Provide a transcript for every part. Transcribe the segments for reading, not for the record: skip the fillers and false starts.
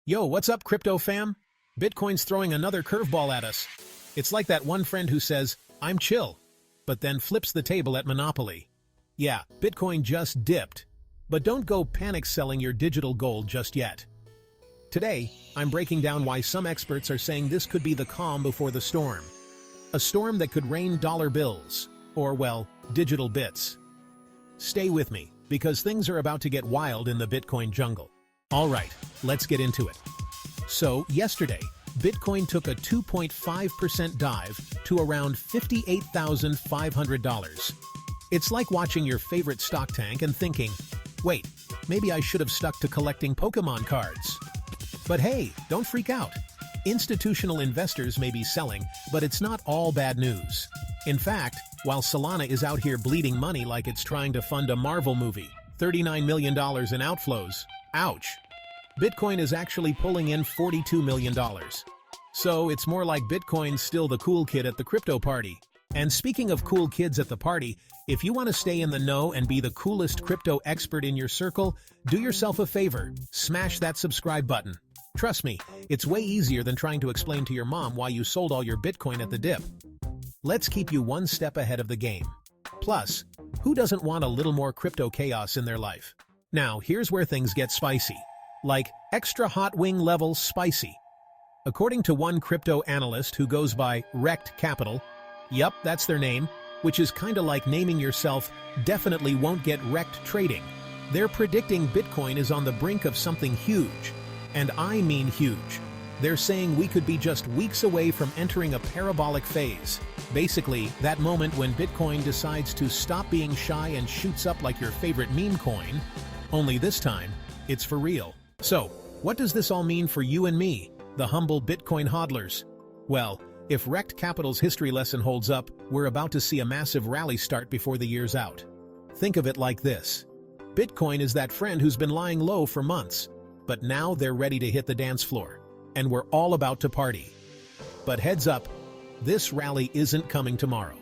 Yo, what's up, crypto fam? Bitcoin's throwing another curveball at us. It's like that one friend who says, "I'm chill," but then flips the table at Monopoly. Yeah, Bitcoin just dipped. But don't go panic selling your digital gold just yet. Today, I'm breaking down why some experts are saying this could be the calm before the storm. A storm that could rain dollar bills, or, well, digital bits. Stay with me, because things are about to get wild in the Bitcoin jungle. All right, let's get into it. So, yesterday, Bitcoin took a 2.5% dive to around $58,500. It's like watching your favorite stock tank and thinking, wait, maybe I should have stuck to collecting Pokemon cards. But hey, don't freak out. Institutional investors may be selling, but it's not all bad news. In fact, while Solana is out here bleeding money like it's trying to fund a Marvel movie, $39 million in outflows, ouch, Bitcoin is actually pulling in $42 million. So it's more like Bitcoin's still the cool kid at the crypto party. And speaking of cool kids at the party, if you want to stay in the know and be the coolest crypto expert in your circle, do yourself a favor, smash that subscribe button. Trust me, it's way easier than trying to explain to your mom why you sold all your Bitcoin at the dip. Let's keep you one step ahead of the game. Plus, who doesn't want a little more crypto chaos in their life? Now, here's where things get spicy. Like, extra hot wing level spicy. According to one crypto analyst who goes by Wrecked Capital, yup, that's their name, which is kinda like naming yourself definitely won't get wrecked trading. They're predicting Bitcoin is on the brink of something huge. And I mean huge. They're saying we could be just weeks away from entering a parabolic phase. Basically, that moment when Bitcoin decides to stop being shy and shoots up like your favorite meme coin. Only this time, it's for real. So, what does this all mean for you and me, the humble Bitcoin hodlers? Well, if Wrecked Capital's history lesson holds up, we're about to see a massive rally start before the year's out. Think of it like this. Bitcoin is that friend who's been lying low for months, but now they're ready to hit the dance floor, and we're all about to party. But heads up, this rally isn't coming tomorrow.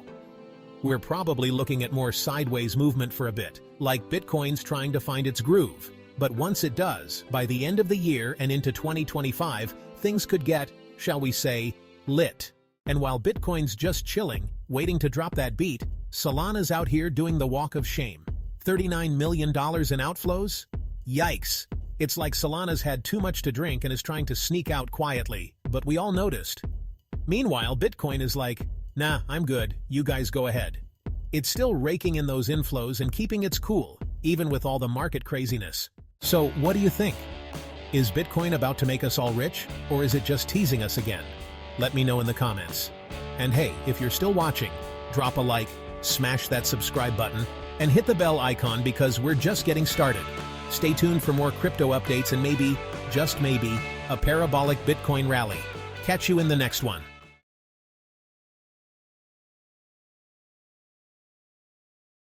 We're probably looking at more sideways movement for a bit, like Bitcoin's trying to find its groove. But once it does, by the end of the year and into 2025, things could get, shall we say, lit. And while Bitcoin's just chilling, waiting to drop that beat, Solana's out here doing the walk of shame. $39 million in outflows? Yikes. It's like Solana's had too much to drink and is trying to sneak out quietly, but we all noticed. Meanwhile, Bitcoin is like, nah, I'm good, you guys go ahead. It's still raking in those inflows and keeping its cool, even with all the market craziness. So, what do you think? Is Bitcoin about to make us all rich, or is it just teasing us again? Let me know in the comments. And hey, if you're still watching, drop a like, smash that subscribe button, and hit the bell icon because we're just getting started. Stay tuned for more crypto updates and maybe, just maybe, a parabolic Bitcoin rally. Catch you in the next one.